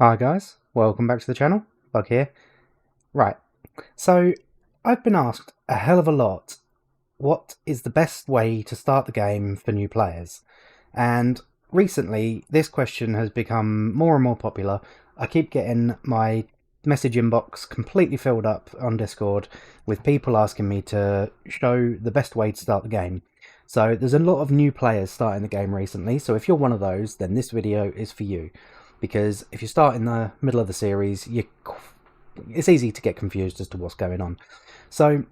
Hi guys, welcome back to the channel. Bug here. Right, so I've been asked a hell of a lot what is the best way to start the game for new players, and recently this question has become more and more popular. I keep getting my message inbox completely filled up on Discord with people asking me to show the best way to start the game. So there's a lot of new players starting the game recently, so if you're one of those, then this video is for you. Because if you start in the middle of the series, it's easy to get confused as to what's going on. So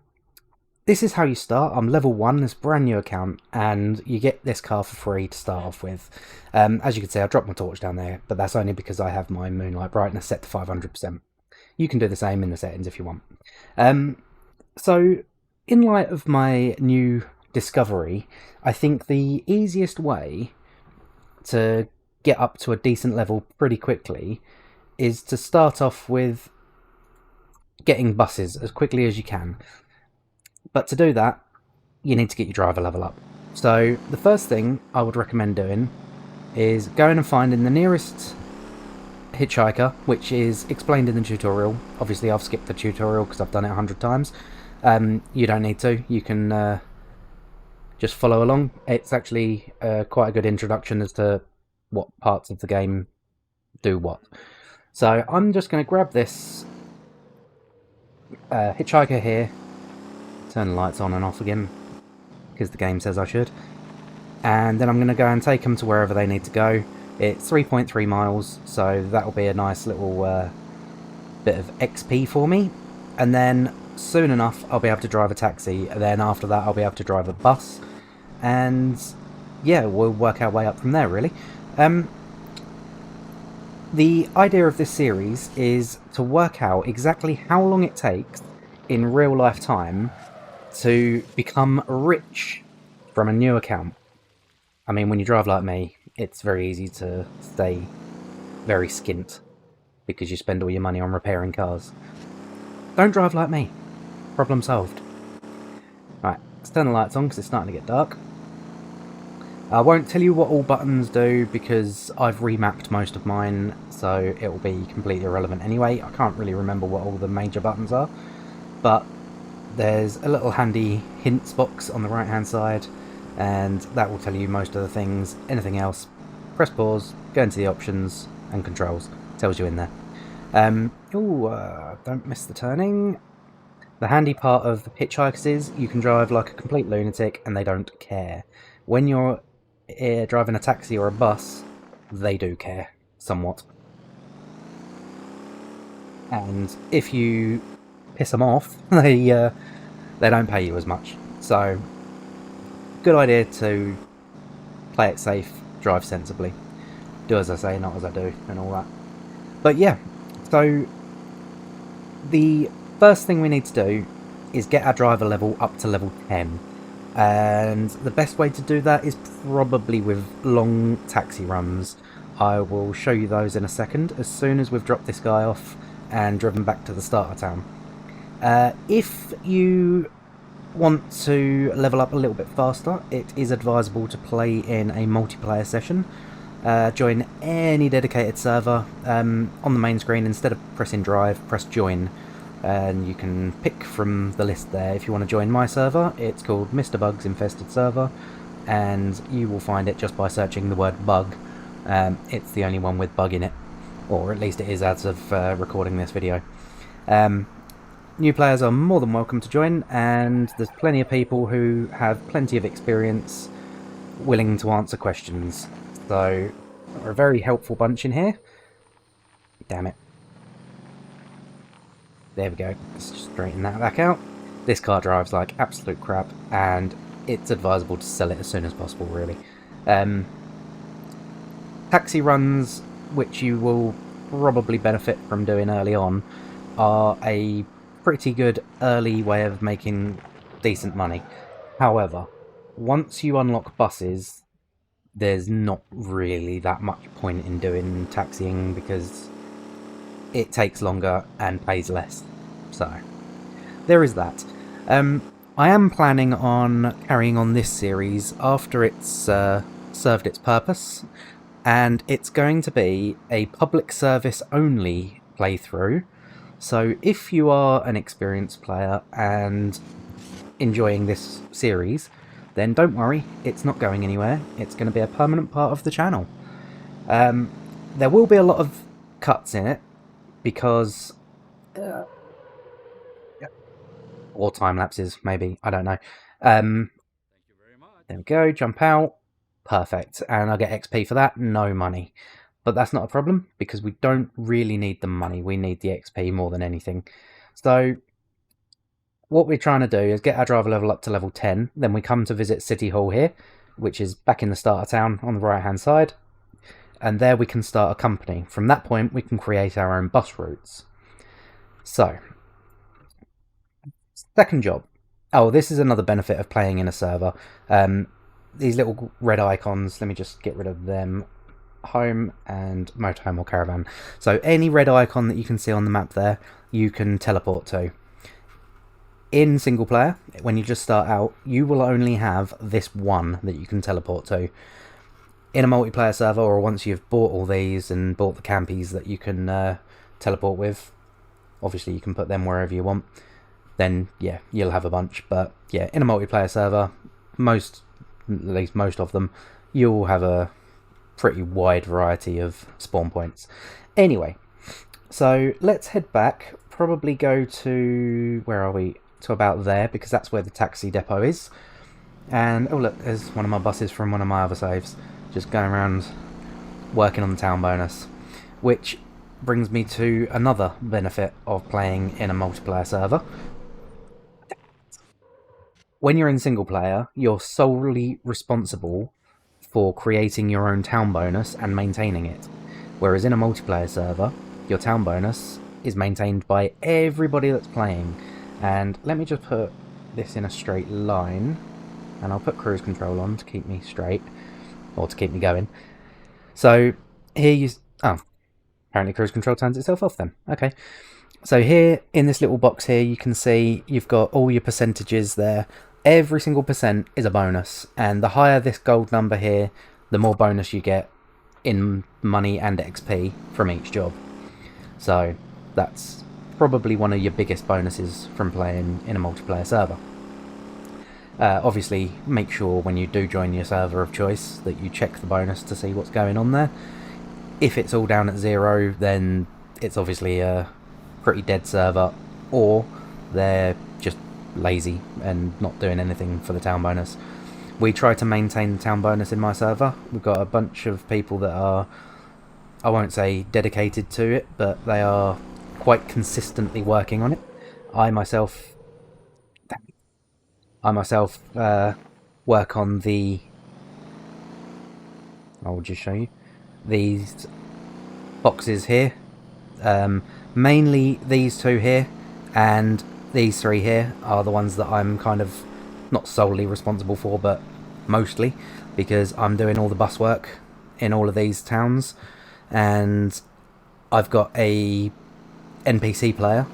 this is how you start. I'm level 1, this brand new account, and you get this car for free to start off with. As you can see, I dropped my torch down there, but that's only because I have my moonlight brightness set to 500%. You can do the same in the settings if you want. So in light of my new discovery, I think the easiest way to get up to a decent level pretty quickly is to start off with getting buses as quickly as you can. But to do that, you need to get your driver level up. So the first thing I would recommend doing is going and finding the nearest hitchhiker, which is explained in the tutorial. Obviously I've skipped the tutorial because I've done it 100 times. You don't need to. You can just follow along. It's actually quite a good introduction as to what parts of the game do what. So I'm just going to grab this hitchhiker here, turn the lights on and off again because the game says I should, and then I'm going to go and take them to wherever they need to go. It's 3.3 miles, so that'll be a nice little bit of XP for me, and then soon enough I'll be able to drive a taxi, and then after that I'll be able to drive a bus, and yeah, we'll work our way up from there really. The idea of this series is to work out exactly how long it takes in real life time to become rich from a new account. I mean, when you drive like me, it's very easy to stay very skint because you spend all your money on repairing cars. Don't drive like me. Problem solved. Right, let's turn the lights on because it's starting to get dark. I won't tell you what all buttons do because I've remapped most of mine, so it will be completely irrelevant anyway. I can't really remember what all the major buttons are, but there's a little handy hints box on the right hand side, and that will tell you most of the things. Anything else, press pause, go into the options and controls. Tells you in there. Don't miss the turning. The handy part of hitchhikers is you can drive like a complete lunatic and they don't care. When you're driving a taxi or a bus, they do care somewhat, and if you piss them off, they don't pay you as much. So good idea to play it safe, drive sensibly, do as I say, not as I do, and all that. But yeah, so the first thing we need to do is get our driver level up to level 10. And the best way to do that is probably with long taxi runs. I will show you those in a second, as soon as we've dropped this guy off and driven back to the starter town. If you want to level up a little bit faster, it is advisable to play in a multiplayer session. Join any dedicated server. On the main screen, instead of pressing drive, press join. And you can pick from the list there. If you want to join my server, it's called Mr. Bug's Infested Server, and you will find it just by searching the word bug. It's the only one with bug in it, or at least it is as of recording this video. New players are more than welcome to join, and there's plenty of people who have plenty of experience willing to answer questions. So we're a very helpful bunch in here. Damn it. There we go, let's just straighten that back out. This car drives like absolute crap, and it's advisable to sell it as soon as possible, really. Taxi runs, which you will probably benefit from doing early on, are a pretty good early way of making decent money. However, once you unlock buses, there's not really that much point in doing taxiing because it takes longer and pays less. So there is that. I am planning on carrying on this series after it's served its purpose, and it's going to be a public service only playthrough. So if you are an experienced player and enjoying this series, then don't worry, it's not going anywhere. It's going to be a permanent part of the channel. There will be a lot of cuts in it because or time lapses, maybe, I don't know. There we go, jump out, perfect, and I'll get XP for that. No money, but that's not a problem because we don't really need the money. We need the XP more than anything. So what we're trying to do is get our driver level up to level 10. Then we come to visit City Hall here, which is back in the start of town on the right hand side, and there we can start a company. From that point we can create our own bus routes. So second job. Oh, this is another benefit of playing in a server. These little red icons, let me just get rid of them. Home and motorhome or caravan. So any red icon that you can see on the map there, you can teleport to. In single player, when you just start out, you will only have this one that you can teleport to. In a multiplayer server, or once you've bought all these and bought the campies that you can teleport with, obviously you can put them wherever you want, then yeah, you'll have a bunch. But yeah, in a multiplayer server, at least most of them, you'll have a pretty wide variety of spawn points. Anyway, so let's head back, probably go to, where are we, to about there, because that's where the taxi depot is. And oh look, there's one of my buses from one of my other saves, just going around working on the town bonus, which brings me to another benefit of playing in a multiplayer server. When you're in single player, you're solely responsible for creating your own town bonus and maintaining it. Whereas in a multiplayer server, your town bonus is maintained by everybody that's playing. And let me just put this in a straight line, and I'll put cruise control on to keep me straight, or to keep me going. So here you... oh, apparently cruise control turns itself off then. Okay. So here, in this little box here, you can see you've got all your percentages there. Every single percent is a bonus, and the higher this gold number here, the more bonus you get in money and XP from each job. So that's probably one of your biggest bonuses from playing in a multiplayer server. Obviously, make sure when you do join your server of choice that you check the bonus to see what's going on there. If it's all down at 0, then it's obviously a pretty dead server, or they're just lazy and not doing anything for the town bonus. We try to maintain the town bonus in my server. We've got a bunch of people that are, I won't say dedicated to it, but they are quite consistently working on it. I myself work on the, I'll just show you these boxes here, mainly these two here and these three here are the ones that I'm kind of not solely responsible for, but mostly, because I'm doing all the bus work in all of these towns, and I've got a NPC player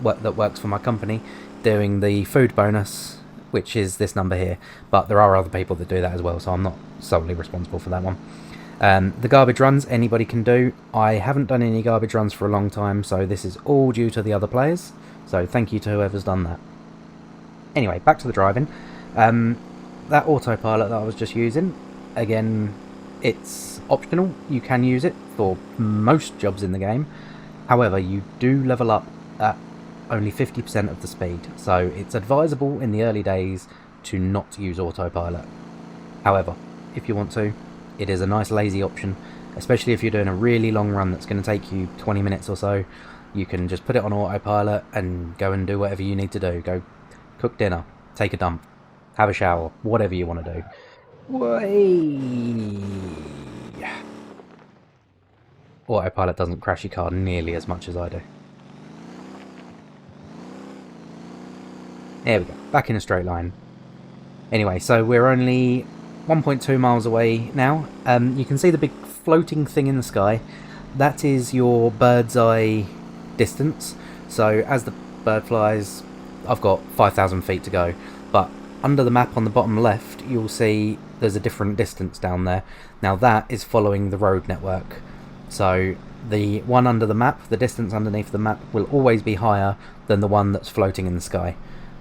that works for my company doing the food bonus, which is this number here, but there are other people that do that as well, so I'm not solely responsible for that one. The garbage runs anybody can do. I haven't done any garbage runs for a long time, so this is all due to the other players, so thank you to whoever's done that. Anyway, back to the driving. That autopilot that I was just using, again, it's optional. You can use it for most jobs in the game. However, you do level up at only 50% of the speed, so it's advisable in the early days to not use autopilot. However, if you want to, it is a nice lazy option, especially if you're doing a really long run that's going to take you 20 minutes or so. You can just put it on autopilot and go and do whatever you need to do. Go cook dinner, take a dump, have a shower, whatever you want to do. Autopilot doesn't crash your car nearly as much as I do. There we go, back in a straight line. Anyway, so we're only 1.2 miles away now. You can see the big floating thing in the sky. That is your bird's eye distance. So as the bird flies, I've got 5,000 feet to go. But under the map on the bottom left, you'll see there's a different distance down there. Now that is following the road network. So the one under the map, the distance underneath the map, will always be higher than the one that's floating in the sky.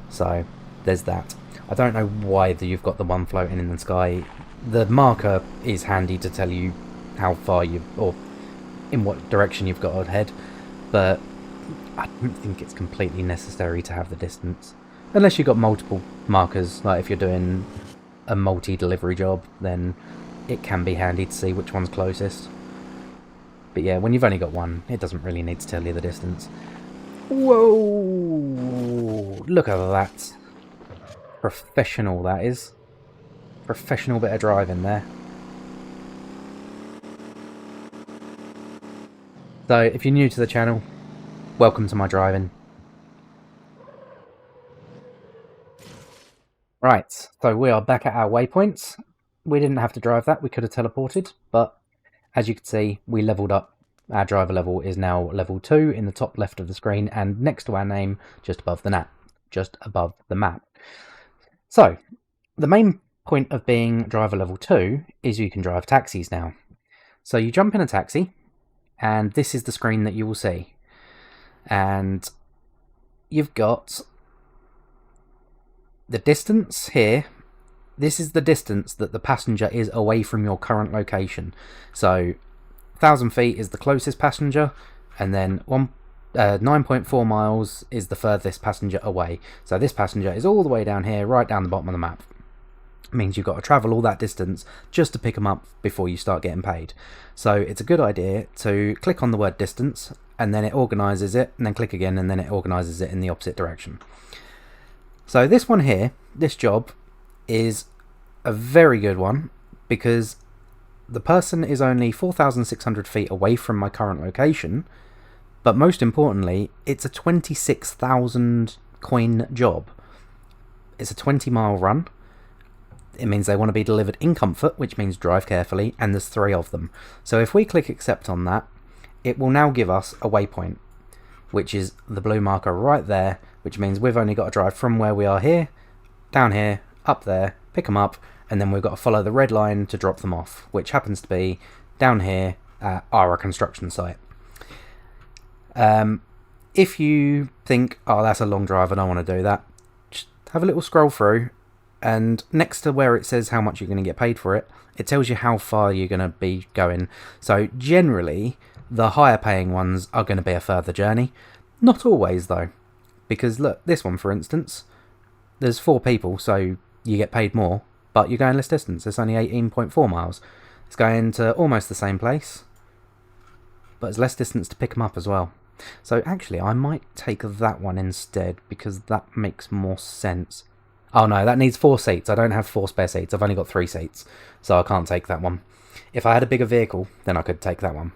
So there's that. I don't know why you've got the one floating in the sky. The marker is handy to tell you how far or in what direction you've got to head, but I don't think it's completely necessary to have the distance. Unless you've got multiple markers, like if you're doing a multi-delivery job, then it can be handy to see which one's closest. But yeah, when you've only got one, it doesn't really need to tell you the distance. Whoa! Look at that. Professional, that is. Professional bit of driving there. So, if you're new to the channel, welcome to my driving. Right, so we are back at our waypoints. We didn't have to drive that, we could have teleported, but as you can see, we leveled up. Our driver level is now level 2 in the top left of the screen, and next to our name, just above the map. So, the main point of being driver level 2 is you can drive taxis now. So you jump in a taxi, and this is the screen that you will see. And you've got the distance here. This is the distance that the passenger is away from your current location. So 1,000 feet is the closest passenger, and then 9.4 miles is the furthest passenger away. So this passenger is all the way down here, right down the bottom of the map. It means you've got to travel all that distance just to pick them up before you start getting paid. So it's a good idea to click on the word distance, and then it organises it, and then click again, and then it organises it in the opposite direction. So this one here, this job, is a very good one because the person is only 4,600 feet away from my current location, but most importantly, it's a 26,000 coin job. It's a 20-mile run. It means they want to be delivered in comfort, which means drive carefully, and there's 3 of them. So if we click accept on that, it will now give us a waypoint, which is the blue marker right there, which means we've only got to drive from where we are here, down here, up there, pick them up, and then we've got to follow the red line to drop them off, which happens to be down here at our construction site. If you think, oh, that's a long drive, I don't want to do that, just have a little scroll through, and next to where it says how much you're going to get paid for it, it tells you how far you're going to be going. So generally, the higher paying ones are going to be a further journey. Not always though, because look, this one for instance, there's 4 people, so you get paid more, but you're going less distance. It's only 18.4 miles. It's going to almost the same place, but it's less distance to pick them up as well. So actually, I might take that one instead, because that makes more sense. Oh no, that needs 4 seats. I don't have 4 spare seats. I've only got 3 seats, so I can't take that one. If I had a bigger vehicle, then I could take that one.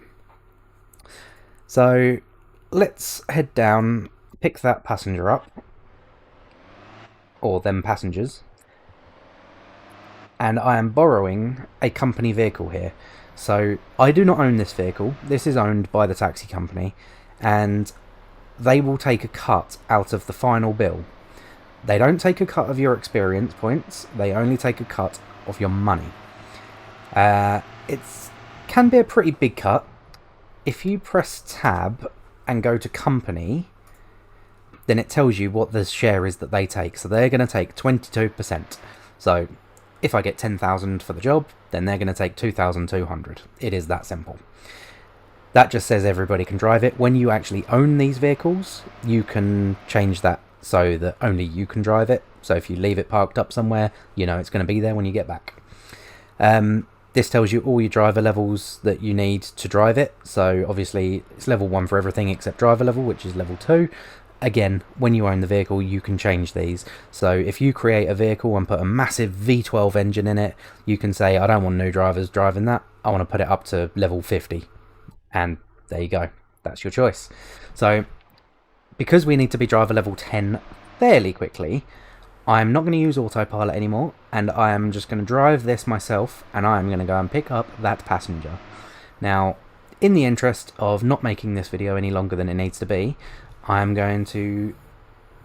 So let's head down, pick that passenger up, or them passengers, and I am borrowing a company vehicle here. So I do not own this vehicle. This is owned by the taxi company, and they will take a cut out of the final bill. They don't take a cut of your experience points, they only take a cut of your money. It can be a pretty big cut. If you press tab and go to company, then it tells you what the share is that they take. So they're going to take 22%. So if I get 10,000 for the job, then they're going to take 2,200. It is that simple. That just says everybody can drive it. When you actually own these vehicles, you can change that so that only you can drive it. So if you leave it parked up somewhere, you know it's going to be there when you get back. This tells you all your driver levels that you need to drive it. So obviously it's level 1 for everything except driver level, which is level 2. Again, when you own the vehicle, you can change these. So if you create a vehicle and put a massive V12 engine in it, you can say, I don't want new drivers driving that. I want to put it up to level 50. And there you go. That's your choice. So because we need to be driver level 10 fairly quickly, I'm not going to use autopilot anymore, and I am just going to drive this myself, and I am going to go and pick up that passenger. Now, in the interest of not making this video any longer than it needs to be, I'm going to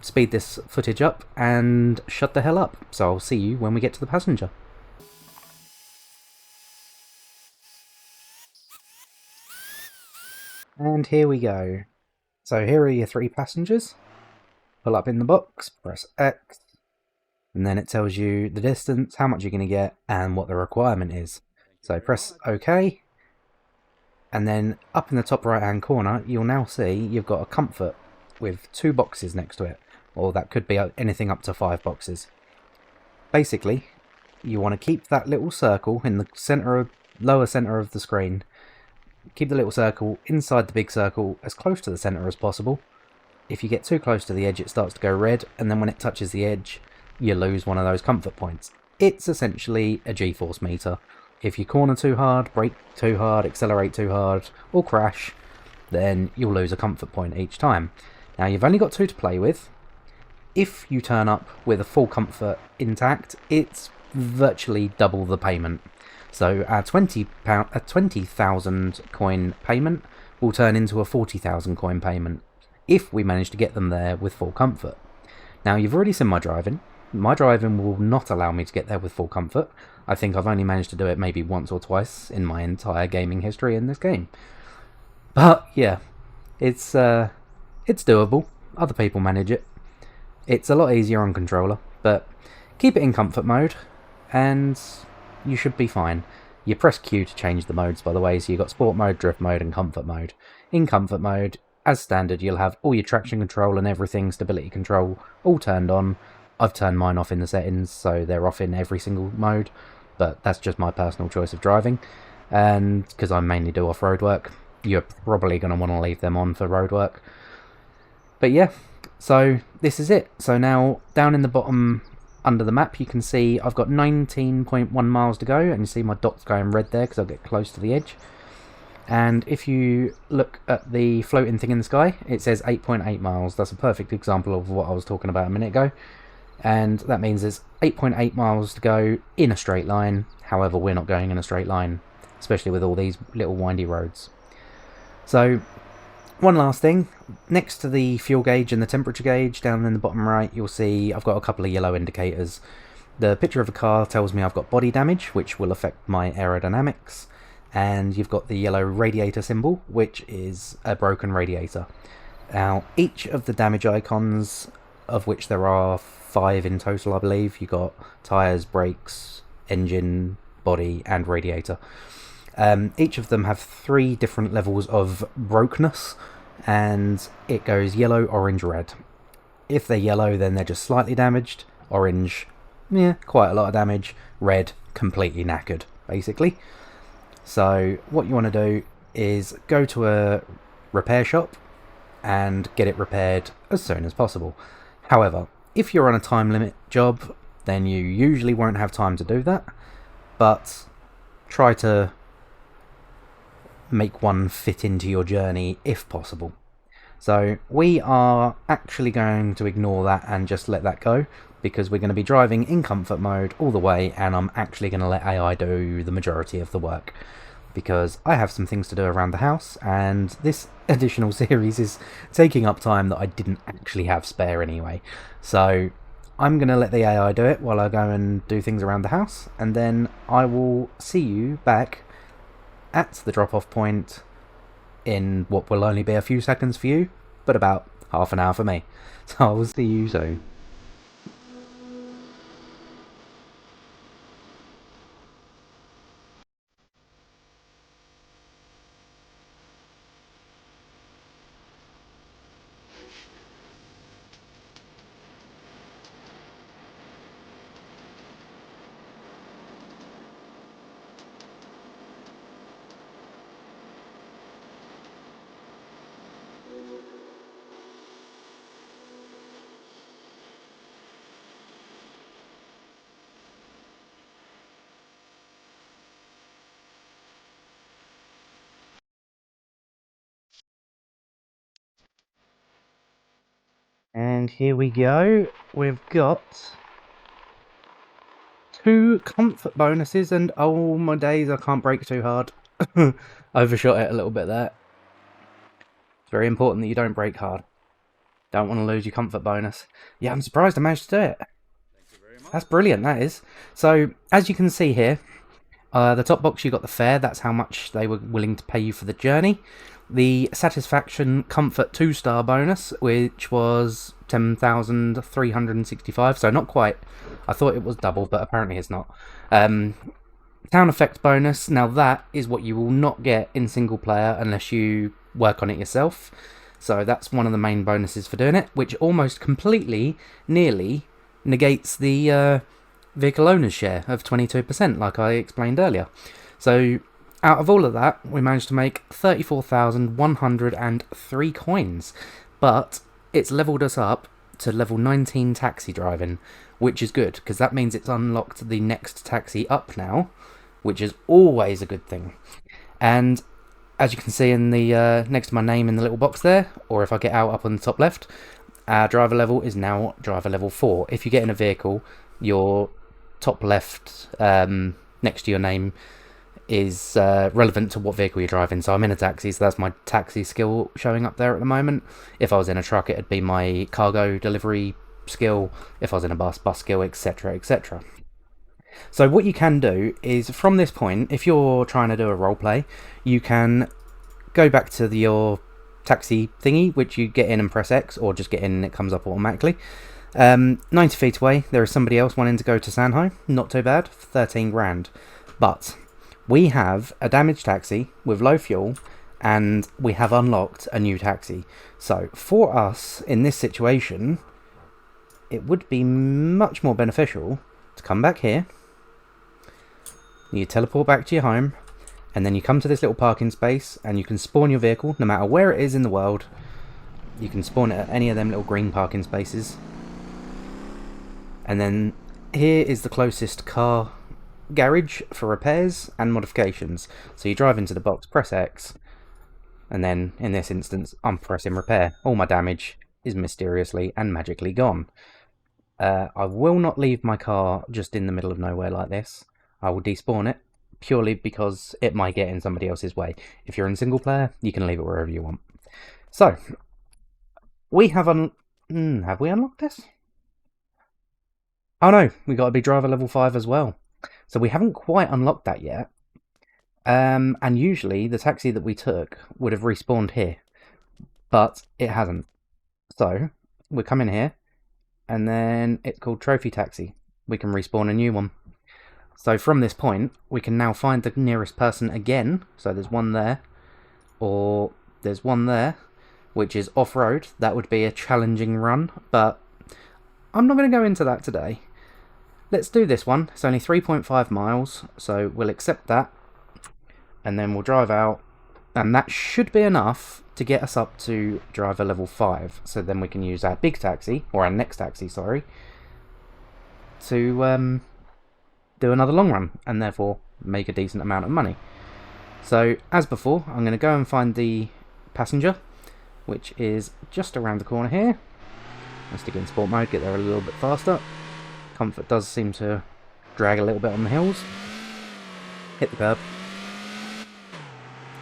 speed this footage up and shut the hell up. So I'll see you when we get to the passenger. And here we go. So here are your 3 passengers. Pull up in the box, press X, and then it tells you the distance, how much you're going to get, and what the requirement is. So press OK, and then up in the top right hand corner you'll now see you've got a comfort with 2 boxes next to it, or that could be anything up to 5 boxes. Basically, you want to keep that little circle in the lower center of the screen. Keep the little circle inside the big circle as close to the center as possible. If you get too close to the edge, it starts to go red, and then when it touches the edge, you lose one of those comfort points. It's essentially a G-force meter. If you corner too hard, brake too hard, accelerate too hard, or crash, then you'll lose a comfort point each time. Now, you've only got 2 to play with. If you turn up with a full comfort intact, it's virtually double the payment. So our £20,000 coin payment will turn into a 40,000 coin payment if we manage to get them there with full comfort. Now, you've already seen my driving. My driving will not allow me to get there with full comfort. I think I've only managed to do it maybe once or twice in my entire gaming history in this game. But yeah, it's doable. Other people manage it. It's a lot easier on controller, but keep it in comfort mode and you should be fine. You press Q to change the modes, by the way, so you've got sport mode, drift mode and comfort mode. In comfort mode, as standard, you'll have all your traction control and everything, stability control, all turned on. I've turned mine off in the settings, so they're off in every single mode, but that's just my personal choice of driving. And because I mainly do off-road work, you're probably going to want to leave them on for road work. But yeah, so this is it. So now, down in the bottom under the map, you can see I've got 19.1 miles to go, and you see my dots going red there because I'll get close to the edge. And if you look at the floating thing in the sky, it says 8.8 miles. That's a perfect example of what I was talking about a minute ago. And that means there's 8.8 miles to go in a straight line. However, we're not going in a straight line, especially with all these little windy roads. So, one last thing. Next to the fuel gauge and the temperature gauge, down in the bottom right, you'll see I've got a couple of yellow indicators. The picture of a car tells me I've got body damage, which will affect my aerodynamics. And you've got the yellow radiator symbol, which is a broken radiator. Now, each of the damage icons, of which there are 5 in total, I believe. You've got tyres, brakes, engine, body, and radiator. Each of them have 3 different levels of brokenness, and it goes yellow, orange, red. If they're yellow, then they're just slightly damaged. Orange, yeah, quite a lot of damage. Red, completely knackered, basically. So what you want to do is go to a repair shop and get it repaired as soon as possible. However, if you're on a time limit job, then you usually won't have time to do that, but try to make one fit into your journey if possible. So we are actually going to ignore that and just let that go, because we're going to be driving in comfort mode all the way, and I'm actually going to let AI do the majority of the work, because I have some things to do around the house, and this additional series is taking up time that I didn't actually have spare anyway. So I'm going to let the AI do it while I go and do things around the house, and then I will see you back at the drop-off point in what will only be a few seconds for you, but about half an hour for me. So I will see you soon. And here we go. We've got 2 comfort bonuses, and oh my days, I can't brake too hard. Overshot it a little bit there. It's very important that you don't brake hard. Don't want to lose your comfort bonus. Yeah, I'm surprised I managed to do it. That's brilliant, that is. So, as you can see here, The top box, you got the fare. That's how much they were willing to pay you for the journey. The Satisfaction Comfort 2-star bonus, which was 10,365, so not quite. I thought it was double, but apparently it's not. Town Effect bonus, now that is what you will not get in single player unless you work on it yourself. So that's one of the main bonuses for doing it, which almost completely, nearly, negates the vehicle owner's share of 22%, like I explained earlier. So out of all of that, we managed to make 34,103 coins, but it's leveled us up to level 19 taxi driving, which is good, because that means it's unlocked the next taxi up now, which is always a good thing. And as you can see in the next to my name in the little box there, or if I get out up on the top left, our driver level is now driver level 4. If you get in a vehicle, your top left next to your name is relevant to what vehicle you're driving. So I'm in a taxi, so that's my taxi skill showing up there at the moment. If I was in a truck, it'd be my cargo delivery skill. If I was in a bus skill, etc, etc. So what you can do is, from this point, if you're trying to do a roleplay, you can go back to your taxi thingy, which you get in and press X, or just get in and it comes up automatically. 90 feet away, there is somebody else wanting to go to Sanho. Not too bad, 13 grand. But we have a damaged taxi with low fuel, and we have unlocked a new taxi. So for us, in this situation, it would be much more beneficial to come back here. You teleport back to your home, and then you come to this little parking space, and you can spawn your vehicle, no matter where it is in the world. You can spawn it at any of them little green parking spaces. And then here is the closest car garage for repairs and modifications. So you drive into the box, press X, and then in this instance I'm pressing repair. All my damage is mysteriously and magically gone. I will not leave my car just in the middle of nowhere like this. I will despawn it, purely because it might get in somebody else's way. If you're in single player, you can leave it wherever you want. So we have have we unlocked this? Oh no, we got to be driver level 5 as well. So we haven't quite unlocked that yet. And usually the taxi that we took would have respawned here, but it hasn't. So we come in here, and then it's called Trophy Taxi. We can respawn a new one. So from this point, we can now find the nearest person again. So there's one there, or there's one there, which is off-road. That would be a challenging run, but I'm not going to go into that today. Let's do this one. It's only 3.5 miles, so we'll accept that. And then we'll drive out, and that should be enough to get us up to driver level 5. So then we can use our big taxi, or our next taxi, sorry, to do another long run, and therefore make a decent amount of money. So, as before, I'm going to go and find the passenger, which is just around the corner here. Let's stick in sport mode, get there a little bit faster. Comfort does seem to drag a little bit on the hills. Hit the curb.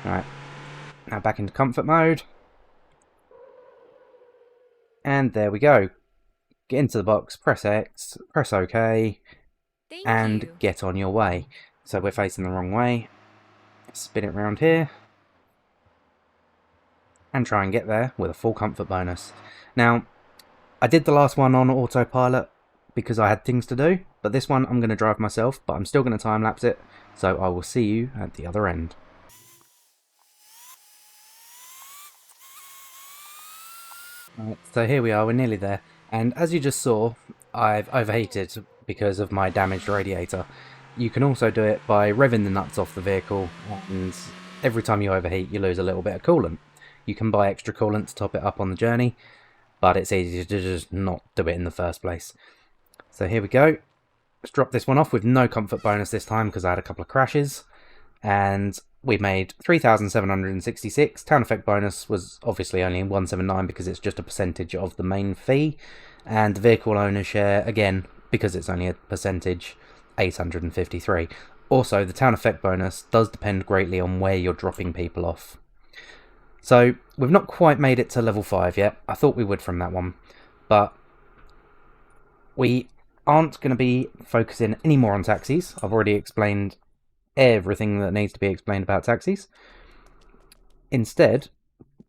Alright, now back into comfort mode. And there we go. Get into the box, press X, press OK, and get on your way. So we're facing the wrong way. Spin it around here. And try and get there with a full comfort bonus. Now, I did the last one on autopilot because I had things to do, but this one I'm going to drive myself, but I'm still going to time-lapse it, so I will see you at the other end. Right, so here we are, we're nearly there, and as you just saw, I've overheated because of my damaged radiator. You can also do it by revving the nuts off the vehicle, and every time you overheat you lose a little bit of coolant. You can buy extra coolant to top it up on the journey, but it's easier to just not do it in the first place. So here we go. Let's drop this one off with no comfort bonus this time because I had a couple of crashes. And we made 3,766. Town effect bonus was obviously only 179 because it's just a percentage of the main fee. And the vehicle owner share, again, because it's only a percentage, 853. Also, the town effect bonus does depend greatly on where you're dropping people off. So, we've not quite made it to level 5 yet. I thought we would from that one. But we aren't going to be focusing any more on taxis. I've already explained everything that needs to be explained about taxis. Instead,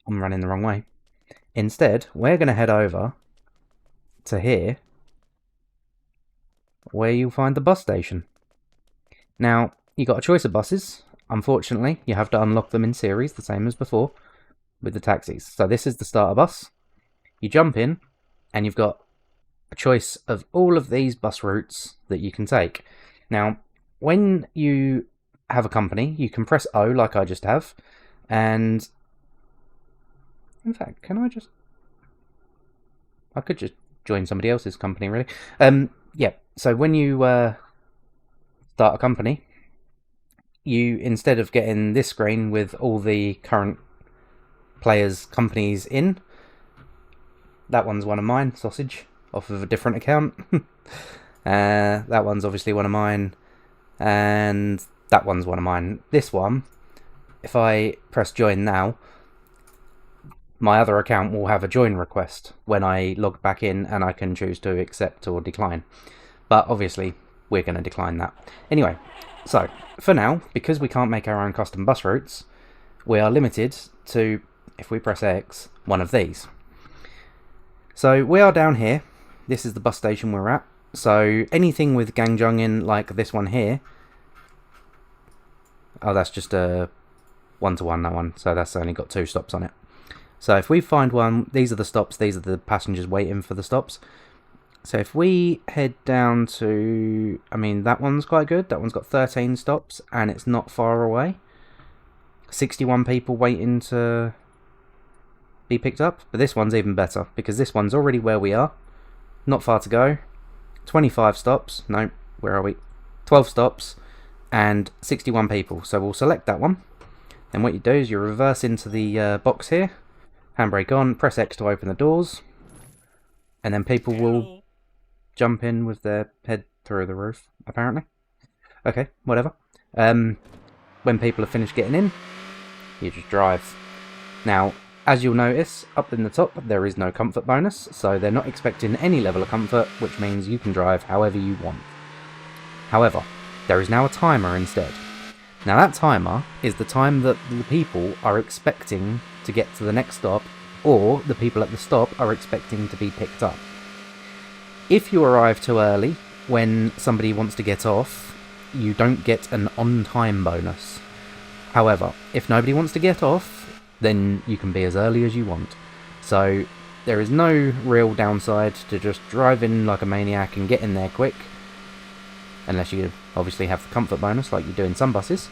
I'm running the wrong way. Instead, we're going to head over to here, where you'll find the bus station. Now, you got a choice of buses. Unfortunately, you have to unlock them in series, the same as before, with the taxis. So this is the starter bus. You jump in, and you've got a choice of all of these bus routes that you can take. Now, when you have a company, you can press O, like I just have, and in fact, I could just join somebody else's company, really. Yeah, so when you start a company, you, instead of getting this screen with all the current players' companies in, that one's one of mine, Sausage, off of a different account. That one's obviously one of mine, and that one's one of mine. This one, if I press join now, my other account will have a join request when I log back in, and I can choose to accept or decline. But obviously, we're going to decline that. Anyway, so for now, because we can't make our own custom bus routes, we are limited to, if we press X, one of these. So we are down here. This is the bus station we're at. So anything with Gangjung in, like this one here. Oh, that's just a 1-to-1, that one. So that's only got 2 stops on it. So if we find one, these are the stops, these are the passengers waiting for the stops. So if we head down to, I mean, that one's quite good. That one's got 13 stops, and it's not far away. 61 people waiting to be picked up. But this one's even better, because this one's already where we are. Not far to go. 25 stops. No, where are we? 12 stops, and 61 people. So we'll select that one. Then what you do is you reverse into the box here. Handbrake on, press X to open the doors, and then people will jump in with their head through the roof, apparently. Okay, whatever. When people have finished getting in, you just drive. Now, as you'll notice, up in the top, there is no comfort bonus, so they're not expecting any level of comfort, which means you can drive however you want. However, there is now a timer instead. Now that timer is the time that the people are expecting to get to the next stop, or the people at the stop are expecting to be picked up. If you arrive too early when somebody wants to get off, you don't get an on-time bonus. However, if nobody wants to get off, then you can be as early as you want. So there is no real downside to just driving like a maniac and getting there quick, unless you obviously have the comfort bonus like you do in some buses,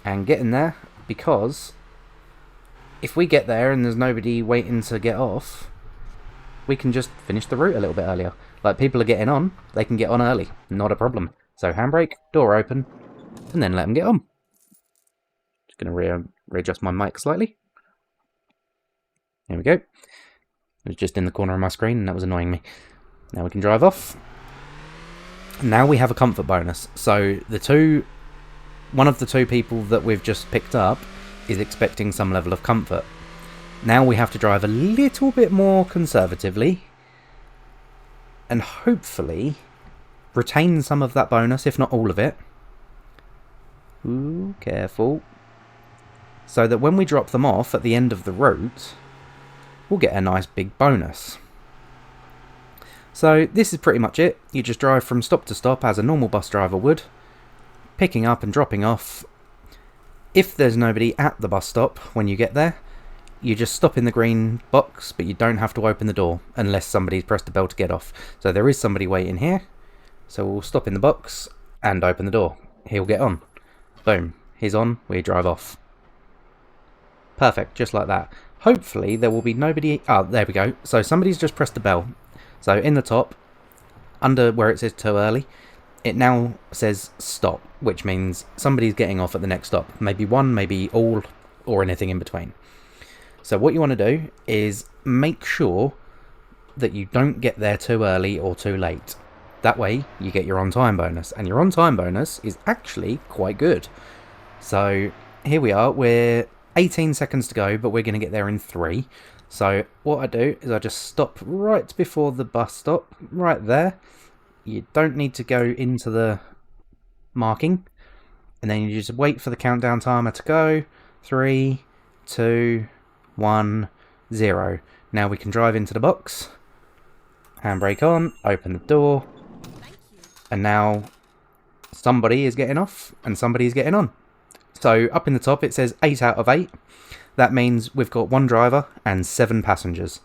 and getting there, because if we get there and there's nobody waiting to get off, we can just finish the route a little bit earlier. Like, people are getting on, they can get on early, not a problem. So handbrake, door open, and then let them get on. Just going to readjust my mic slightly. There we go. It was just in the corner of my screen and that was annoying me. Now we can drive off. Now we have a comfort bonus. So one of the 2 people that we've just picked up is expecting some level of comfort. Now we have to drive a little bit more conservatively and hopefully retain some of that bonus, if not all of it. Ooh, careful. So that when we drop them off at the end of the route, we'll get a nice big bonus. So this is pretty much it. You just drive from stop to stop as a normal bus driver would, picking up and dropping off. If there's nobody at the bus stop when you get there, you just stop in the green box, but you don't have to open the door unless somebody's pressed the bell to get off. So there is somebody waiting here, so we'll stop in the box and open the door. He'll get on. Boom. He's on, we drive off. Perfect, just like that. Hopefully there will be nobody... Ah, there we go. So somebody's just pressed the bell. So in the top, under where it says too early, it now says stop, which means somebody's getting off at the next stop. Maybe one, maybe all, or anything in between. So what you want to do is make sure that you don't get there too early or too late. That way you get your on-time bonus, and your on-time bonus is actually quite good. So here we are, we're 18 seconds to go, but we're going to get there in 3. So what I do is I just stop right before the bus stop, right there. You don't need to go into the marking, and then you just wait for the countdown timer to go. 3, 2, 1, 0. Now we can drive into the box. Handbrake on, open the door, and now somebody is getting off and somebody is getting on. So up in the top it says 8 out of 8. That means we've got 1 driver and 7 passengers,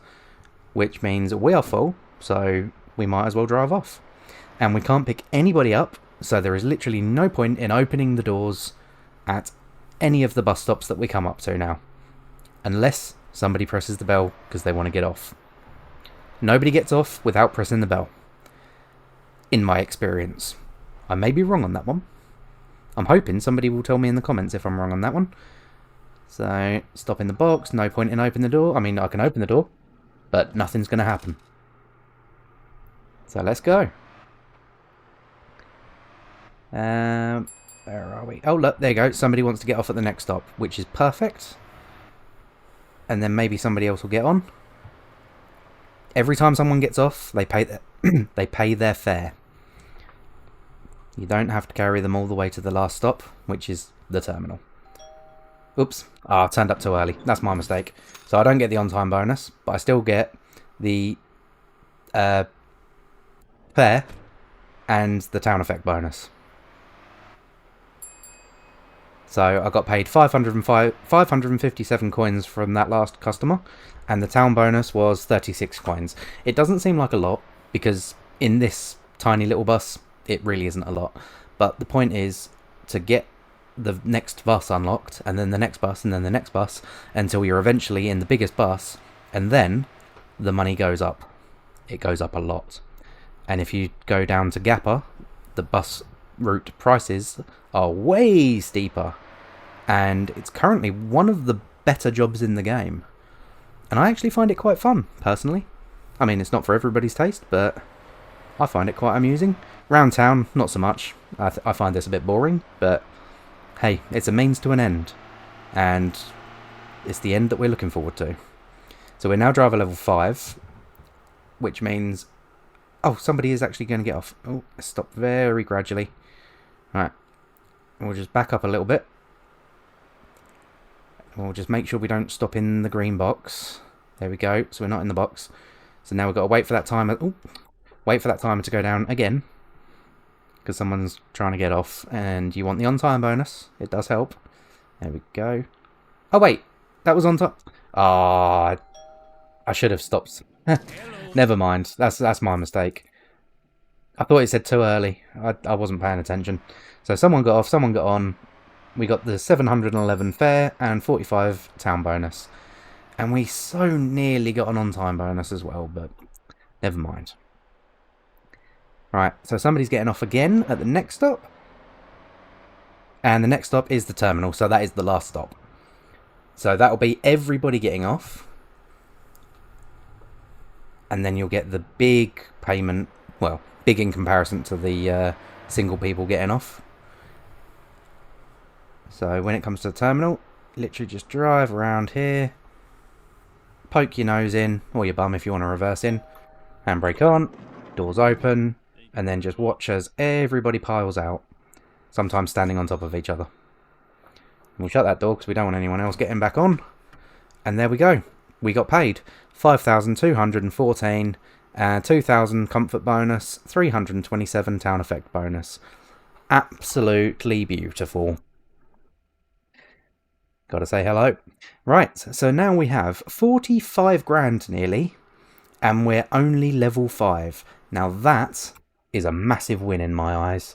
which means we are full, so we might as well drive off. And we can't pick anybody up, so there is literally no point in opening the doors at any of the bus stops that we come up to now, unless somebody presses the bell because they want to get off. Nobody gets off without pressing the bell, in my experience. I may be wrong on that one. I'm hoping somebody will tell me in the comments if I'm wrong on that one. So, stop in the box, no point in opening the door. I mean, I can open the door, but nothing's going to happen. So let's go. Where are we? Oh, look, there you go. Somebody wants to get off at the next stop, which is perfect. And then maybe somebody else will get on. Every time someone gets off, they pay they pay their fare. You don't have to carry them all the way to the last stop, which is the terminal. Oops. I turned up too early. That's my mistake. So I don't get the on-time bonus, but I still get the fare and the town effect bonus. So I got paid 557 coins from that last customer, and the town bonus was 36 coins. It doesn't seem like a lot, because in this tiny little bus, it really isn't a lot. But the point is to get the next bus unlocked, and then the next bus, and then the next bus, until you're eventually in the biggest bus, and then the money goes up. It goes up a lot. And if you go down to Gappa, the bus route prices are way steeper, and it's currently one of the better jobs in the game. And I actually find it quite fun, personally. I mean, it's not for everybody's taste, but I find it quite amusing. Round town, not so much. I find this a bit boring, but hey, it's a means to an end, and it's the end that we're looking forward to. So we're now driver level 5, which means... Oh, somebody is actually going to get off. Oh, stop very gradually. Right, we'll just back up a little bit. We'll just make sure we don't stop in the green box. There we go, so we're not in the box. So now we've got to wait for that timer. Ooh, wait for that timer to go down again, because someone's trying to get off, and you want the on-time bonus. It does help. There we go. Oh wait, that was on top. Ah, I should have stopped. Never mind. That's my mistake. I thought it said too early. I wasn't paying attention. So someone got off, someone got on. We got the 711 fare and 45 town bonus. And we so nearly got an on-time bonus as well, but never mind. Right, so somebody's getting off again at the next stop. And the next stop is the terminal, so that is the last stop. So that'll be everybody getting off. And then you'll get the big payment, well, big in comparison to the single people getting off. So when it comes to the terminal, literally just drive around here, poke your nose in, or your bum if you want to reverse in, handbrake on, doors open, and then just watch as everybody piles out, sometimes standing on top of each other. And we'll shut that door because we don't want anyone else getting back on. And there we go. We got paid 5,214, 2,000 comfort bonus, 327 town effect bonus. Absolutely beautiful. Gotta say hello. Right, so now we have 45 grand nearly, and we're only level 5. Now that is a massive win in my eyes.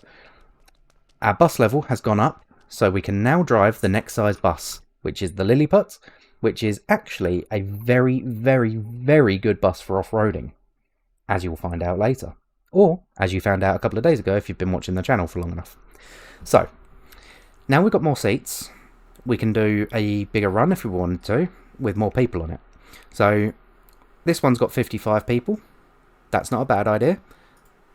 Our bus level has gone up, so we can now drive the next size bus, which is the Lilliput, which is actually a very, very, very good bus for off-roading, as you'll find out later. Or, as you found out a couple of days ago if you've been watching the channel for long enough. So, now we've got more seats. We can do a bigger run if we wanted to, with more people on it. So, this one's got 55 people. That's not a bad idea.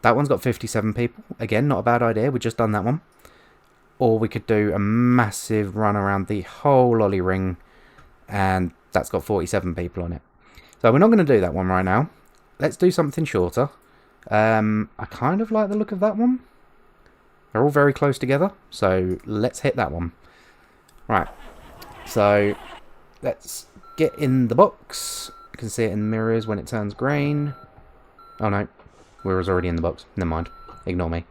That one's got 57 people. Again, not a bad idea. We've just done that one. Or we could do a massive run around the whole lolly ring, and that's got 47 people on it. So we're not going to do that one right now. Let's do something shorter. I kind of like the look of that one. They're all very close together, so let's hit that one. Right, so let's get in the box. You can see it in the mirrors when it turns green. Oh no, we was already in the box. Never mind. Ignore me.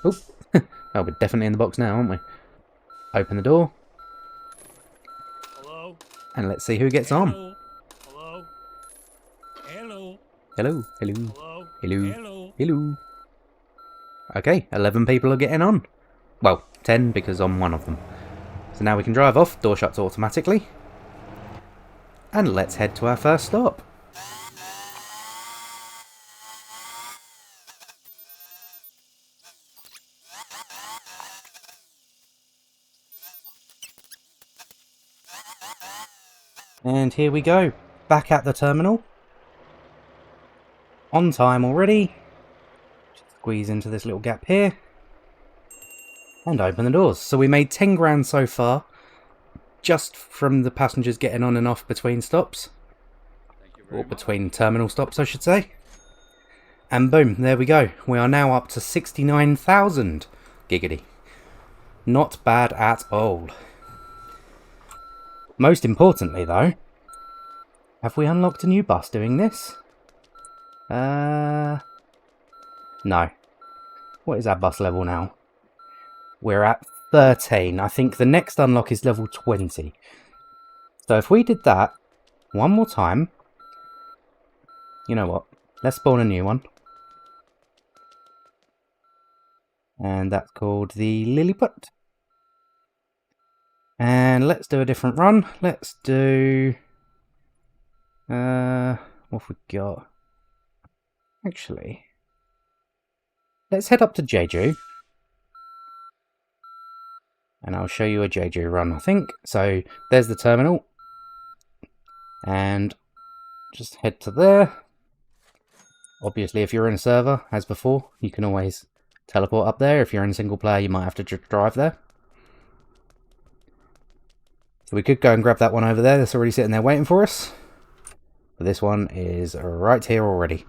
Oop. Oh, we're definitely in the box now, aren't we? Open the door. Hello? And let's see who gets on. Hello? Hello? Hello, hello, Hello? hello, Hello? hello. Okay, 11 people are getting on. Well, 10 because I'm one of them. So now we can drive off. Door shuts automatically. And let's head to our first stop. And here we go, back at the terminal. On time already. Just squeeze into this little gap here. And open the doors. So we made 10 grand so far, just from the passengers getting on and off between stops. Or between terminal stops, I should say. And boom, there we go. We are now up to 69,000. Giggity. Not bad at all. Most importantly, though, have we unlocked a new bus doing this? No. What is our bus level now? We're at 13. I think the next unlock is level 20. So if we did that one more time, you know what? Let's spawn a new one. And that's called the Lilliput. And let's do a different run. Let's do... what have we got? Actually, let's head up to Jeju. And I'll show you a Jeju run, I think. So, there's the terminal. And just head to there. Obviously, if you're in a server, as before, you can always teleport up there. If you're in single player, you might have to drive there. So we could go and grab that one over there. That's already sitting there waiting for us. But this one is right here already.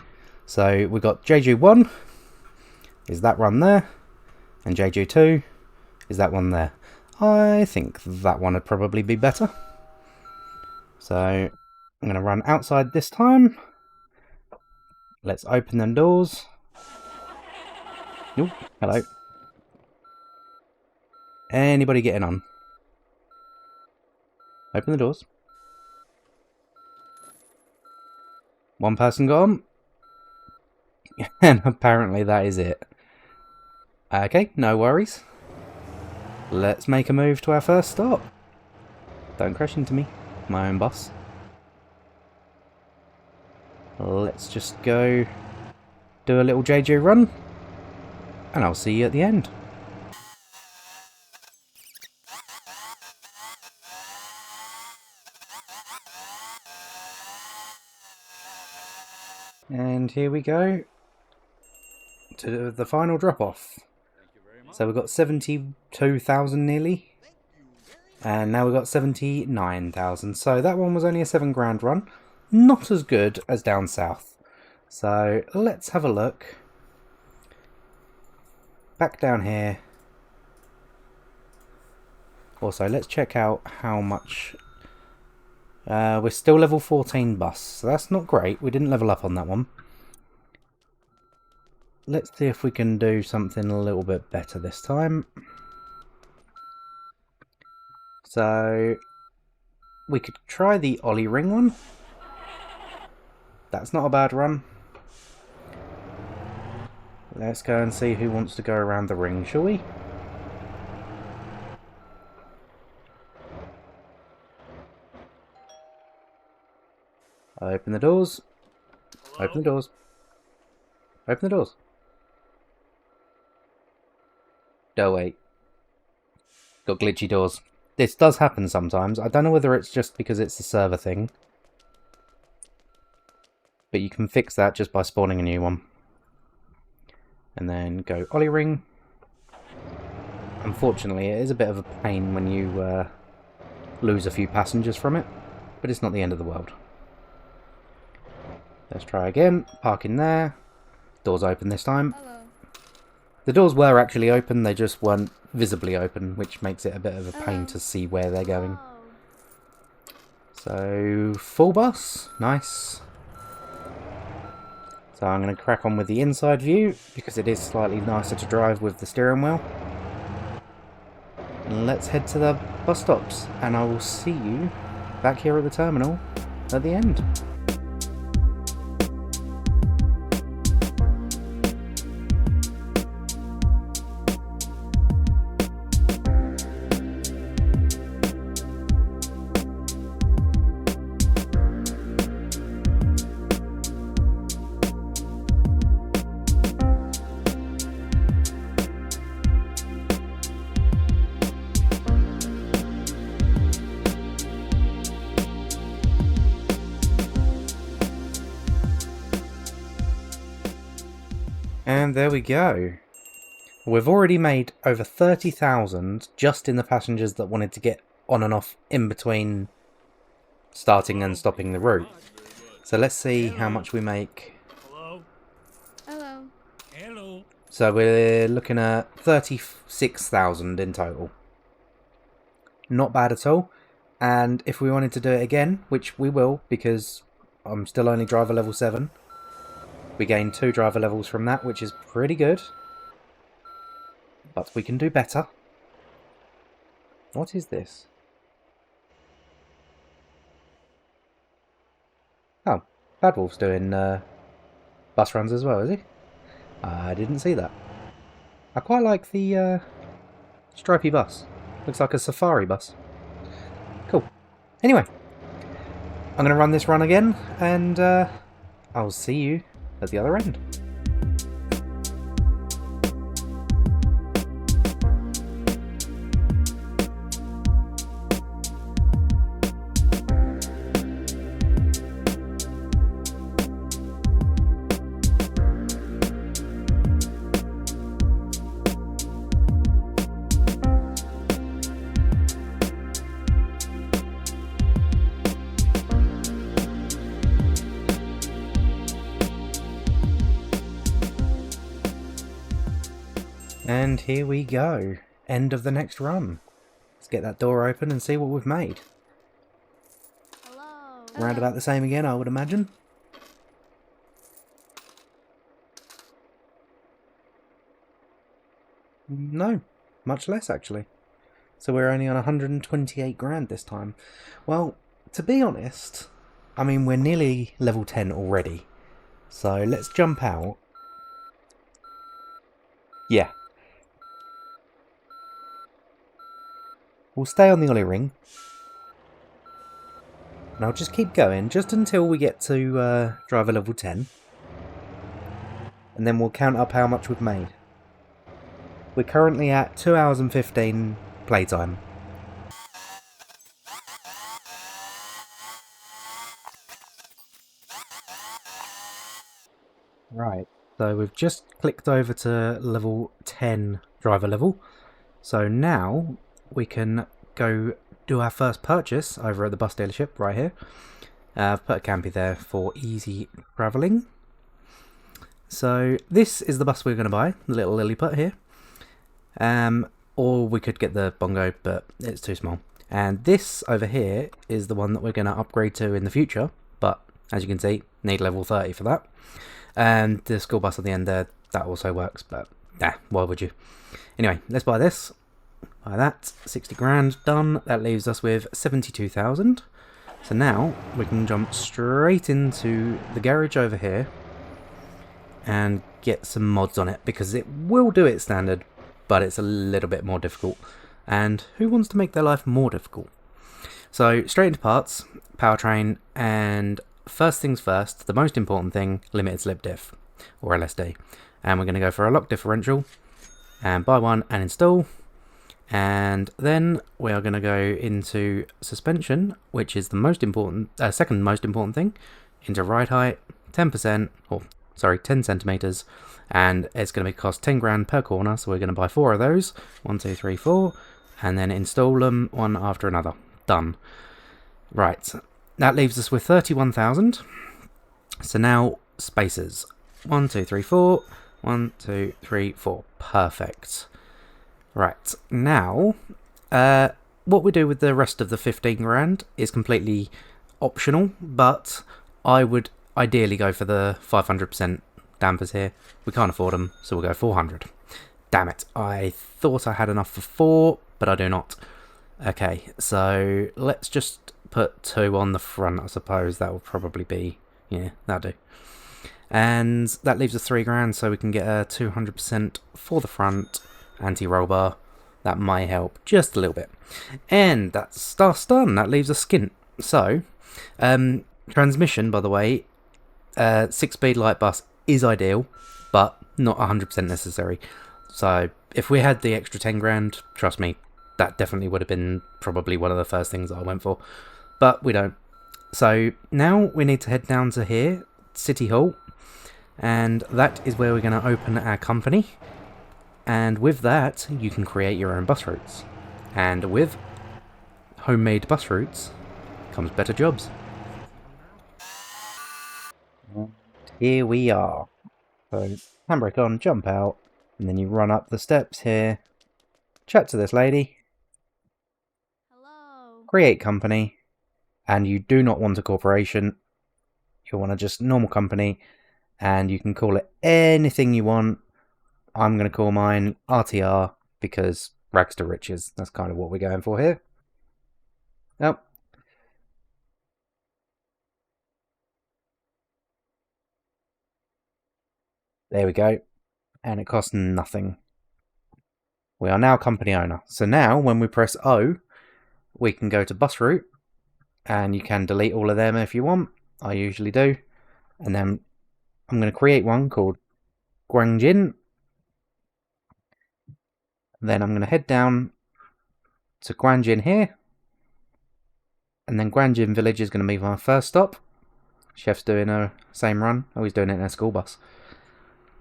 So we got Jeju 1. Is that run there. And Jeju 2 is that one there. I think that one would probably be better. So I'm going to run outside this time. Let's open them doors. Ooh, hello. Anybody getting on? Open the doors. One person got on. And apparently that is it. Okay, no worries. Let's make a move to our first stop. Don't crash into me, my own boss. Let's just go do a little JJ run. And I'll see you at the end. And here we go to the final drop-off. So we've got 72,000 nearly. And now we've got 79,000. So that one was only a 7 grand run. Not as good as down south. So let's have a look. Back down here. Also, let's check out how much... we're still level 14 bus, so that's not great. We didn't level up on that one. Let's see if we can do something a little bit better this time. So, we could try the Ollie Ring one. That's not a bad run. Let's go and see who wants to go around the ring, shall we? Open the doors. Hello? Open the doors. Open the doors. Oh wait. Got glitchy doors. This does happen sometimes. I don't know whether it's just because it's a server thing. But you can fix that just by spawning a new one. And then go Ollie Ring. Unfortunately, it is a bit of a pain when you lose a few passengers from it. But it's not the end of the world. Let's try again. Park in there. Doors open this time. Hello. The doors were actually open, they just weren't visibly open, which makes it a bit of a pain to see where they're going. So, full bus, nice. So I'm going to crack on with the inside view, because it is slightly nicer to drive with the steering wheel. And let's head to the bus stops, and I will see you back here at the terminal at the end. And there we go. We've already made over 30,000 just in the passengers that wanted to get on and off in between starting and stopping the route. So let's see how much we make. Hello? Hello. Hello? So we're looking at 36,000 in total. Not bad at all. And if we wanted to do it again, which we will, because I'm still only driver level 7, we gain 2 driver levels from that, which is pretty good. But we can do better. What is this? Oh, Bad Wolf's doing bus runs as well, is he? I didn't see that. I quite like the stripy bus. Looks like a safari bus. Cool. Anyway, I'm going to run this run again, and I'll see you at the other end. And here we go. End of the next run. Let's get that door open and see what we've made. Hello. Round about the same again, I would imagine. No, much less actually. So we're only on 128 grand this time. Well, to be honest, I mean, we're nearly level 10 already. So let's jump out. Yeah. We'll stay on the ollie ring. And I'll just keep going just until we get to driver level 10. And then we'll count up how much we've made. We're currently at 2 hours and 15 playtime. Right, so we've just clicked over to level 10 driver level. So now we can go do our first purchase over at the bus dealership right here. I've put a campy there for easy travelling. So this is the bus we're going to buy, the little Lilliput here. Or we could get the Bongo, but it's too small. And this over here is the one that we're going to upgrade to in the future. But as you can see, need level 30 for that. And the school bus on the end there, that also works, but why would you? Anyway, let's buy this. Buy that, 60 grand, done. That leaves us with 72,000. So now we can jump straight into the garage over here and get some mods on it, because it will do it standard, but it's a little bit more difficult. And who wants to make their life more difficult? So straight into parts, powertrain, and first things first, the most important thing, limited slip diff, or LSD. And we're going to go for a lock differential, and buy one and install. And then we are going to go into suspension, which is the most important, second most important thing, into ride height, 10%, or sorry, 10 centimeters, and it's going to cost 10 grand per corner. So we're going to buy 4 of those, 1, 2, 3, 4, and then install them one after another. Done. Right, that leaves us with 31,000. So now spacers, 1, 2, 3, 4. 1, 2, 3, 4. Perfect. Right, now, what we do with the rest of the 15 grand is completely optional, but I would ideally go for the 500% dampers here. We can't afford them, so we'll go 400. Damn it, I thought I had enough for 4, but I do not. Okay, so let's just put 2 on the front, I suppose. That will probably be, yeah, that'll do. And that leaves us 3 grand, so we can get a 200% for the front anti-roll bar. That might help just a little bit. And that's done. That leaves us skint. So, transmission, by the way, 6-speed light bus is ideal, but not 100% necessary. So if we had the extra 10 grand, trust me, that definitely would have been probably one of the first things I went for. But we don't. So now we need to head down to here, City Hall, and that is where we're going to open our company. And with that, you can create your own bus routes. And with homemade bus routes comes better jobs. And here we are. So, handbrake on, jump out, and then you run up the steps here, chat to this lady, Hello. create company, and you do not want a corporation. You want a just normal company, and you can call it anything you want. I'm going to call mine RTR because rags to riches. That's kind of what we're going for here. Oh. There we go. And it costs nothing. We are now company owner. So now when we press O, we can go to bus route, and you can delete all of them if you want. I usually do. And then I'm going to create one called Guangjin. Then I'm going to head down to Guangjin here. And then Guangjin Village is going to be my first stop. Chef's doing a same run. Oh, he's doing it in a school bus.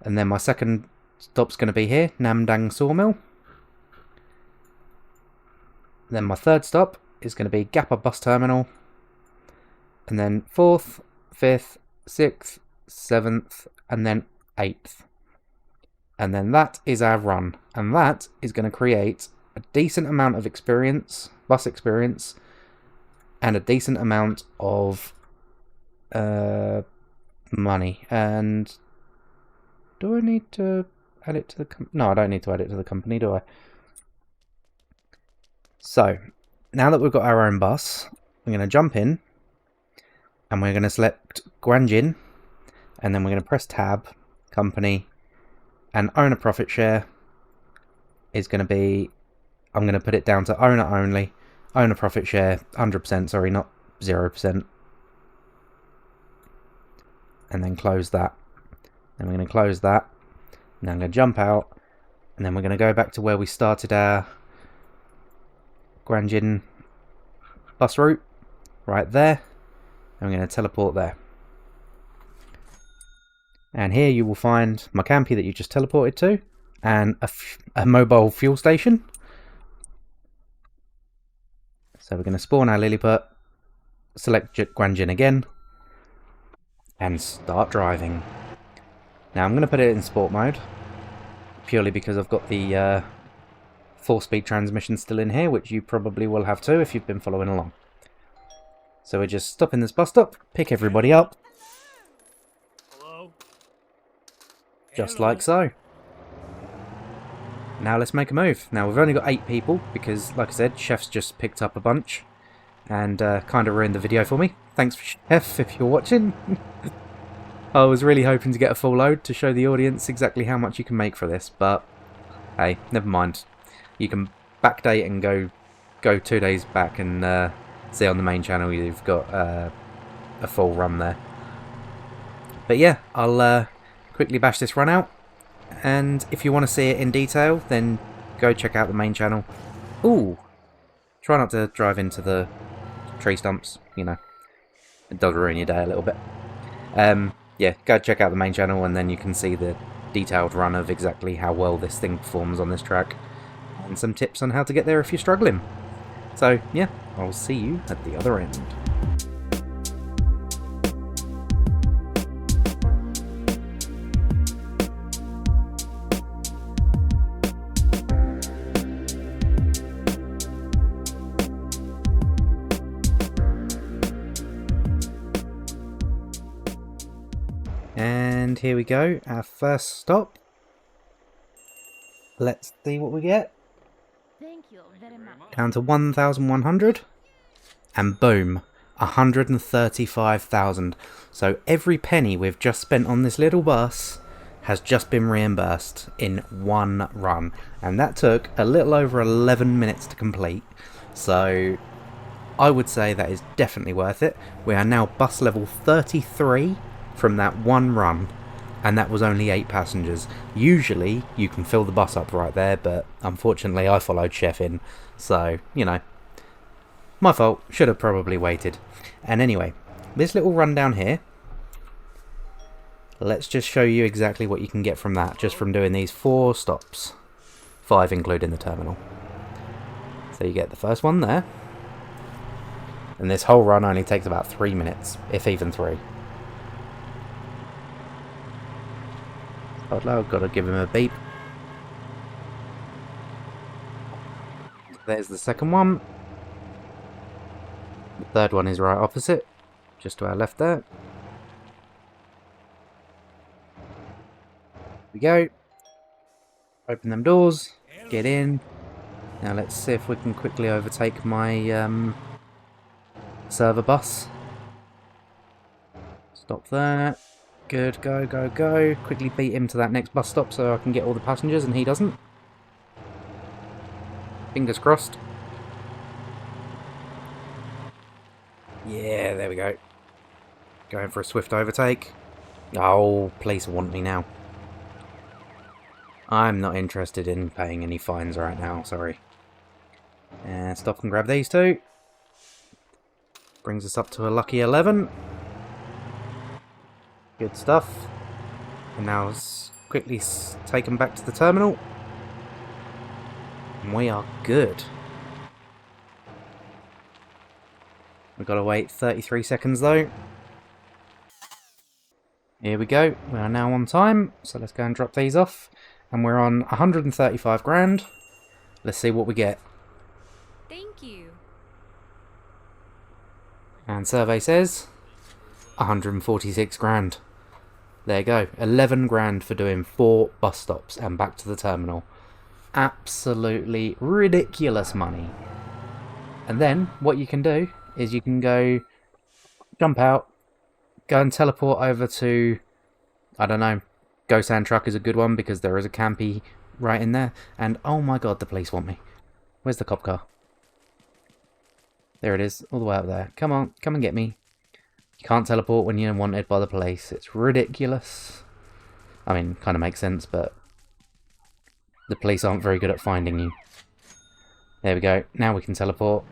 And then my second stop's going to be here, Namdang Sawmill. Then my third stop is going to be Gappa Bus Terminal. And then 4th, 5th, 6th, 7th, and then 8th. And then that is our run. And that is going to create a decent amount of experience, bus experience, and a decent amount of money. And do I need to add it to the company? No, I don't need to add it to the company, do I? So, now that we've got our own bus, we're going to jump in, and we're going to select Guangjin, and then we're going to press tab, company, and owner profit share is going to be, I'm going to put it down to owner only, owner profit share, 100%, sorry, not 0%. And then close that. Then we're going to close that. And then I'm going to jump out, and then we're going to go back to where we started our Guangjin bus route, right there. I'm going to teleport there. And here you will find my campy that you just teleported to, and a mobile fuel station. So we're going to spawn our Lilliput, select Guangjin again, and start driving. Now I'm going to put it in sport mode, purely because I've got the 4-speed transmission still in here, which you probably will have too if you've been following along. So we're just stopping this bus stop, pick everybody up, Hello? just Hello? like so. Now let's make a move. Now we've only got 8 people because, like I said, Chef's just picked up a bunch and kind of ruined the video for me. Thanks, Chef, if you're watching. I was really hoping to get a full load to show the audience exactly how much you can make for this, but hey, never mind. You can backdate and go 2 days back and see on the main channel you've got a full run there. But yeah, I'll quickly bash this run out, and if you want to see it in detail, then go check out the main channel. Ooh, try not to drive into the tree stumps, you know, it does ruin your day a little bit. Yeah, go check out the main channel, and then you can see the detailed run of exactly how well this thing performs on this track, and some tips on how to get there if you're struggling. So yeah, I'll see you at the other end. And here we go, our first stop. Let's see what we get. Thank you very much. Down to 1,100. And boom, 135,000. So every penny we've just spent on this little bus has just been reimbursed in one run. And that took a little over 11 minutes to complete. So I would say that is definitely worth it. We are now bus level 33 from that one run. And that was only 8 passengers. Usually you can fill the bus up right there, but unfortunately I followed Chef in. So, you know, my fault, should have probably waited. And anyway, this little run down here, let's just show you exactly what you can get from that, just from doing these 4 stops. 5 including the terminal. So you get the first one there. And this whole run only takes about 3 minutes, if even 3. I've got to give him a beep. There's the second one. The third one is right opposite, just to our left there. Here we go. Open them doors, get in. Now let's see if we can quickly overtake my server bus. Stop there. Good, go, go, go. Quickly beat him to that next bus stop so I can get all the passengers and he doesn't. Fingers crossed. Yeah, there we go. Going for a swift overtake. Oh, police want me now. I'm not interested in paying any fines right now, sorry. And stop and grab these two. Brings us up to a lucky 11. Good stuff. And now let's quickly take them back to the terminal. And we are good. We've got to wait 33 seconds though. Here we go. We are now on time. So let's go and drop these off. And we're on 135 grand. Let's see what we get. Thank you. And survey says 146 grand. There you go. 11 grand for doing 4 bus stops and back to the terminal. Absolutely ridiculous money. And then what you can do is you can go jump out, go and teleport over to, I don't know, Go Sand Truck is a good one because there is a campy right in there. And oh my god, the police want me. Where's the cop car? There it is, all the way up there. Come on, come and get me. You can't teleport when you're wanted by the police. It's ridiculous. I mean, kind of makes sense, but the police aren't very good at finding you. There we go. Now we can teleport.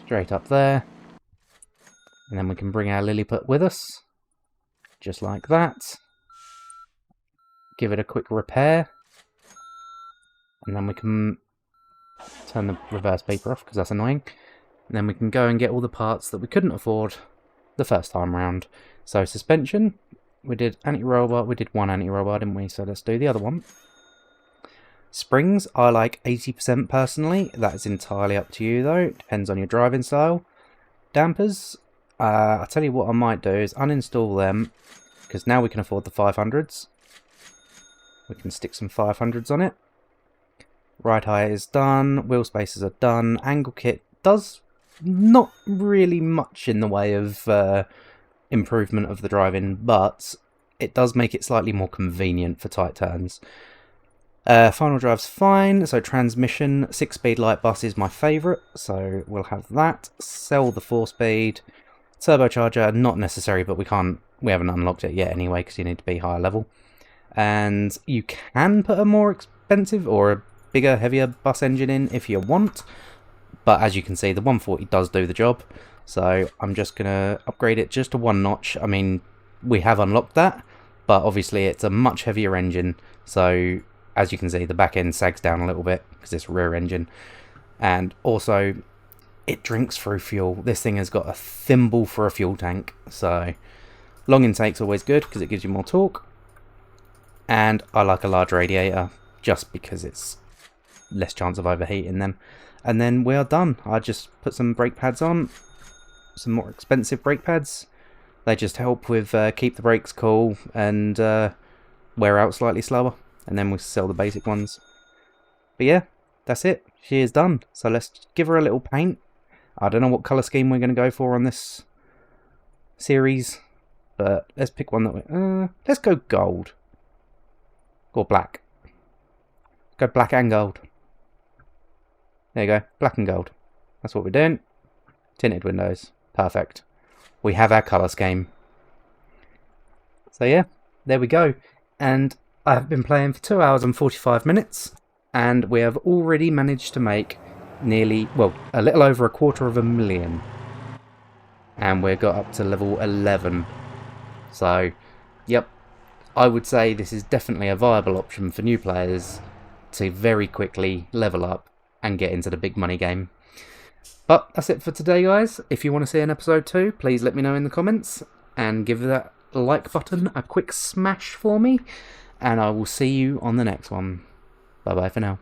Straight up there. And then we can bring our Lilliput with us. Just like that. Give it a quick repair. And then we can turn the reverse beeper off because that's annoying. And then we can go and get all the parts that we couldn't afford the first time round. So suspension, we did anti-roll bar, we did one anti-roll bar, didn't we? So let's do the other one. Springs, I like 80% personally. That is entirely up to you though. It depends on your driving style. Dampers, I'll tell you what I might do is uninstall them because now we can afford the 500s. We can stick some 500s on it. Ride height is done. Wheel spacers are done. Angle kit does not really much in the way of improvement of the driving, but it does make it slightly more convenient for tight turns. Final drive's fine. So transmission, 6-speed light bus is my favourite, so we'll have that. Sell the 4-speed. Turbocharger, not necessary, but we haven't unlocked it yet anyway because you need to be higher level. And you can put a more expensive or a bigger, heavier bus engine in if you want. But as you can see, the 140 does do the job. So I'm just going to upgrade it just to 1 notch. I mean, we have unlocked that, but obviously it's a much heavier engine. So as you can see, the back end sags down a little bit because it's a rear engine. And also, it drinks through fuel. This thing has got a thimble for a fuel tank. So long intake's always good because it gives you more torque. And I like a large radiator just because it's less chance of overheating them. And then we are done. I just put some brake pads on, some more expensive brake pads, They just help with keep the brakes cool and wear out slightly slower. And then we'll sell the basic ones. But yeah, that's it. She is done. So let's give her a little paint. I don't know what colour scheme we're going to go for on this series. But let's pick one that we... let's go gold. Or black. Go black and gold. There you go. Black and gold. That's what we're doing. Tinted windows. Perfect. We have our colour scheme. So yeah, there we go. And I've been playing for 2 hours and 45 minutes. And we have already managed to make nearly, well, a little over 250,000. And we've got up to level 11. So, yep. I would say this is definitely a viable option for new players to very quickly level up and get into the big money game. But that's it for today, guys. If you want to see an episode 2, please let me know in the comments and give that like button a quick smash for me. And I will see you on the next one. Bye bye for now.